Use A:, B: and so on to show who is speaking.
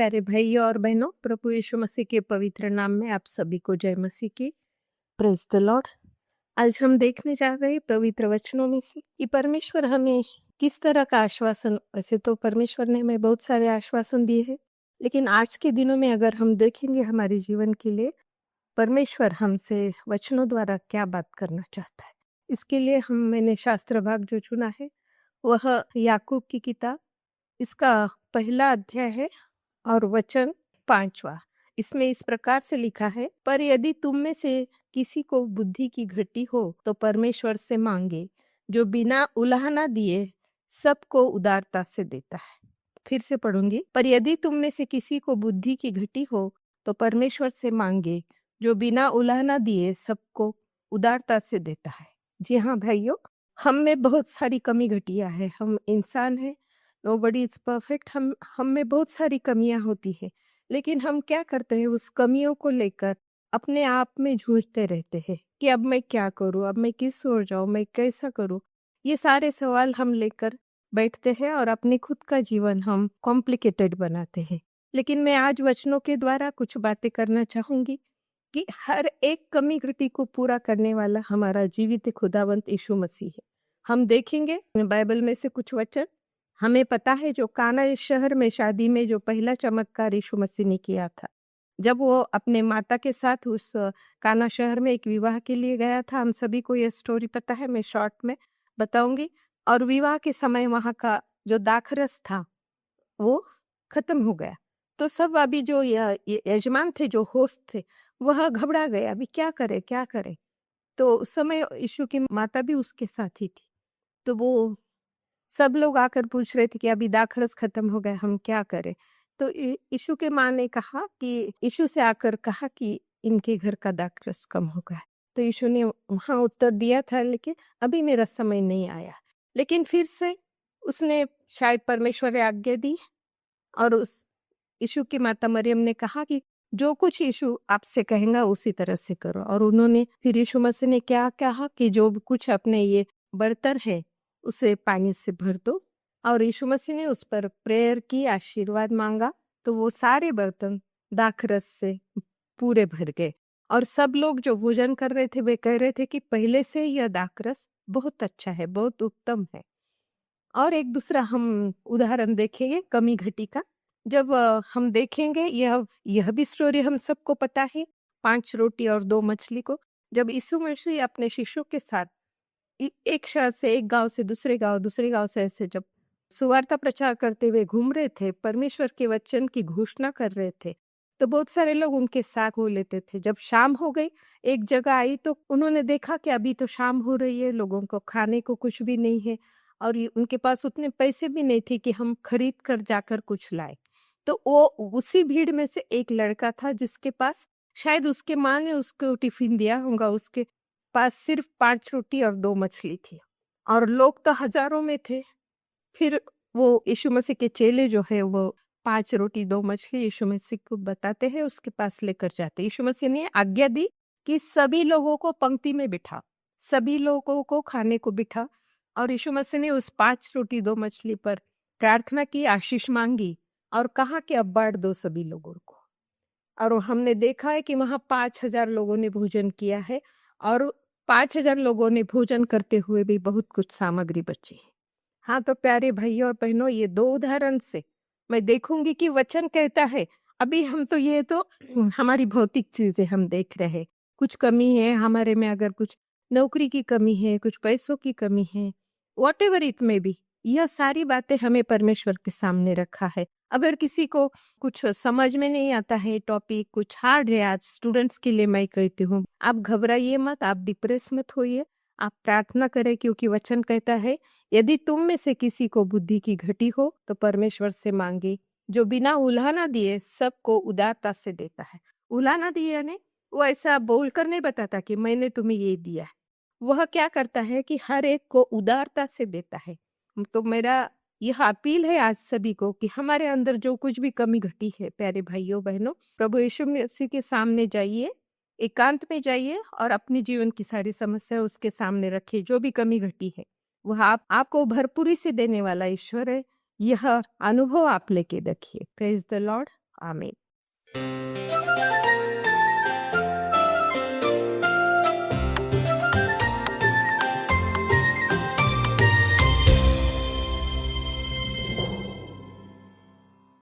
A: प्यारे भाइयों और बहनों, प्रभु यीशु मसीह के पवित्र नाम में आप सभी को जय मसीह की। Praise the Lord. आज हम देखने जा रहे हैं पवित्र वचनों में से कि परमेश्वर हमें किस तरह का आश्वासन, वैसे तो परमेश्वर ने हमें बहुत सारे आश्वासन दिए हैं, लेकिन आज के दिनों में अगर हम देखेंगे हमारे जीवन के लिए परमेश्वर हमसे वचनों द्वारा क्या बात करना चाहता है। इसके लिए मैंने शास्त्र भाग जो चुना है वह याकूब की किताब, इसका पहला अध्याय है और वचन 5वां। इसमें इस प्रकार से लिखा है, पर यदि तुम में से किसी को बुद्धि की घटी हो तो परमेश्वर से मांगे, जो बिना उलाहना दिए सबको उदारता से देता है। फिर से पढ़ूंगी, पर यदि तुम में से किसी को बुद्धि की घटी हो तो परमेश्वर से मांगे, जो बिना उलाहना दिए सबको उदारता से देता है। जी हाँ भाइयों, हम में बहुत सारी कमी घटियां है। हम इंसान हैं, नोबडी इज परफेक्ट। हम में बहुत सारी कमियां होती है, लेकिन हम क्या करते हैं, उस कमियों को लेकर अपने आप में जूझते रहते हैं कि अब मैं क्या करूं, अब मैं किस ओर जाऊं, मैं कैसा करूं। ये सारे सवाल हम लेकर बैठते हैं और अपने खुद का जीवन हम कॉम्प्लिकेटेड बनाते हैं। लेकिन मैं आज वचनों के द्वारा कुछ बातें करना चाहूंगी कि हर एक कमी घटी को पूरा करने वाला हमारा जीवित खुदावंत यीशु मसीह है। हम देखेंगे बाइबल में से कुछ वचन। हमें पता है जो काना इस शहर में शादी में जो पहला चमत्कार यीशु मसीह ने किया था, जब वो अपने माता के साथ उस काना शहर में एक विवाह के लिए गया था। हम सभी को यह स्टोरी पता है, मैं शॉर्ट में बताऊंगी। और विवाह के समय वहां का जो दाखरस था वो खत्म हो गया। तो सब अभी जो यजमान थे, जो होस्ट थे, वह घबरा गए, अभी क्या करे क्या करे। तो उस समय यीशु की माता भी उसके साथ ही थी। तो वो सब लोग आकर पूछ रहे थे कि अभी दाखरस खत्म हो गया, हम क्या करें। तो यीशु के माँ ने कहा कि यीशु से आकर कहा कि इनके घर का दाखरस कम हो गया। तो यीशु ने वहां उत्तर दिया था, लेकिन अभी मेरा समय नहीं आया। लेकिन फिर से उसने शायद परमेश्वर ने आज्ञा दी और उस यीशु की माता मरियम ने कहा कि जो कुछ यीशु आपसे कहेगा उसी तरह से करो। और उन्होंने फिर यीशु मसीह ने क्या कहा कि जो कुछ अपने ये बर्तन है उसे पानी से भर दो। और यीशु मसीह ने उस पर प्रेयर की, आशीर्वाद मांगा, तो वो सारे बर्तन दाखरस से पूरे भर गए। और सब लोग जो भोजन कर रहे थे वे कह रहे थे कि पहले से यह दाखरस बहुत अच्छा है, बहुत उत्तम है। और एक दूसरा हम उदाहरण देखेंगे कमी घटी का। जब हम देखेंगे यह भी स्टोरी हम सबको पता है, 5 रोटी और 2 मछली को। जब यीशु मसीह अपने शिष्यों के साथ एक शहर से एक गांव से दूसरे गांव, दूसरे गांव से ऐसे जब सुवार्ता प्रचार करते हुए घूम रहे थे, परमेश्वर के वचन की घोषणा कर रहे थे, तो बहुत सारे लोग उनके साथ हो लेते थे। जब शाम हो गई, एक जगह आई, तो उन्होंने देखा कि अभी तो शाम हो रही है, लोगों को खाने को कुछ भी नहीं है और उनके पास उतने पैसे भी नहीं थे कि हम खरीद कर जाकर कुछ लाए। तो वो उसी भीड़ में से एक लड़का था जिसके पास शायद उसके माँ ने उसको टिफिन दिया होगा, उसके पास सिर्फ 5 रोटी और 2 मछली थी और लोग तो हजारों में थे। फिर वो यीशु मसीह के चेले जो है वो 5 रोटी 2 मछली यीशु मसीह को बताते हैं, उसके पास लेकर जाते। यीशु मसीह ने आज्ञा दी कि सभी लोगों को पंक्ति में बिठा, सभी लोगों को खाने को बिठा। और यीशु मसीह ने उस 5 रोटी 2 मछली पर प्रार्थना की, आशीष मांगी और कहा कि अब बांट दो सभी लोगों को। और हमने देखा है कि वहां 5,000 लोगों ने भोजन किया है और 5,000 लोगों ने भोजन करते हुए भी बहुत कुछ सामग्री बची है। हाँ, तो प्यारे भाइयों और बहनों, ये 2 उदाहरण से मैं देखूंगी कि वचन कहता है, अभी हम तो ये तो हमारी भौतिक चीजें हम देख रहे हैं, कुछ कमी है हमारे में, अगर कुछ नौकरी की कमी है, कुछ पैसों की कमी है, what ever it may be, यह सारी बातें हमें परमेश्वर के सामने रखा है। अगर किसी को कुछ समझ में नहीं आता है, टॉपिक कुछ हार्ड है, आज स्टूडेंट्स के लिए मैं कहती हूँ, आप घबराइए मत, आप डिप्रेस मत होइए, आप प्रार्थना करें, क्योंकि वचन कहता है यदि तुम में से किसी को बुद्धि की घटी हो तो परमेश्वर से मांगे, जो बिना उलाहना दिए सबको उदारता से देता है। उलाहना दिए यानी वो ऐसा बोलकर नहीं बताता कि मैंने तुम्हें ये दिया है, वह क्या करता है कि हर एक को उदारता से देता है। तो मेरा यह अपील है आज सभी को कि हमारे अंदर जो कुछ भी कमी घटी है, प्यारे भाइयों बहनों, प्रभु यीशु मसीह के सामने जाइए, एकांत में जाइए और अपने जीवन की सारी समस्या उसके सामने रखिए। जो भी कमी घटी है वह आपको भरपूरी से देने वाला ईश्वर है। यह अनुभव आप लेके देखिए। Praise the Lord. आमीन।